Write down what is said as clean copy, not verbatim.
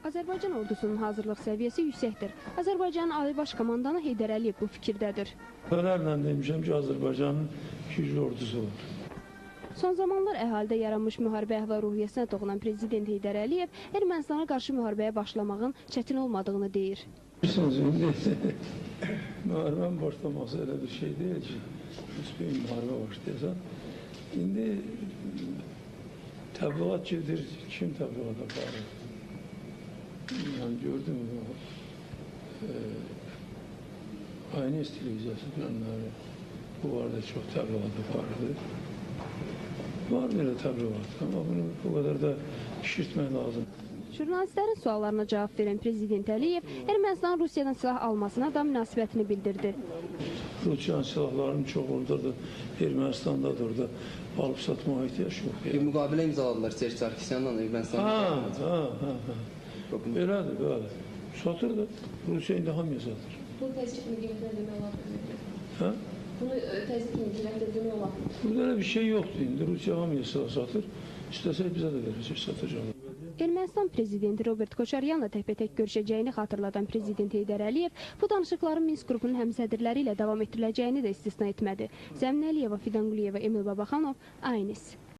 Azərbaycan ordusunun hazırlıq səviyyəsi yüksəkdir. Azərbaycanın Ali Baş Komandanı Heydər Əliyev bu fikirdədir. Dəfələrlə demişəm ki, Azərbaycanın güclü ordusu var. Son zamanlar əhalidə yaranmış müharibə əhval-ruhiyyəsinə toxunan Prezident Heydər Əliyev Ermənistana qarşı müharibəyə başlamağın çətin olmadığını deyir. Bilirsiniz, indi müharibənin başlaması elə bir şey deyil ki, müsbət müharibə başlayacaq. İndi təbliğat gedir, kim təbliğat aparır? Yani gördüm aynı televizyon planları bu arada çok təbliğat vardı. Var böyle təbliğat ama bunu bu kadar da şişirtmək lazım. Jurnalistlərin suallarına cavab verən Prezident Əliyev Ermənistan Rusiyadan silah almasına da münasibətini bildirdi. Rusiyanın silahlarının çoxundadır, Ermənistandadır da alıp satmağa ihtiyaç yok. Bir müqabilə imzaladılar Serj Sarkisyanla Ermənistan'da. Belədir, belə. Satır da, Rusiya indi hamıya satır. Bunu təzyiq kimi qiymətlə olar mı? Hə? Bunu təzyiq kimi qiymətlə olar mı? Burada öyle bir şey yoktu indi. Rusiya hamıya silah satır. İstəsək bizə də verəcək, satacaq. Ermənistan Prezidenti Robert Koçaryanla təkbətək görüşəcəyini xatırladan Prezident Heydər Əliyev bu danışıqların Minsk qrupunun həmsədrləri ilə davam etdiriləcəyini də istisna etmədi. Zəmin Əliyeva, Fidan Quliyeva, Emil Babaxanov, ANS.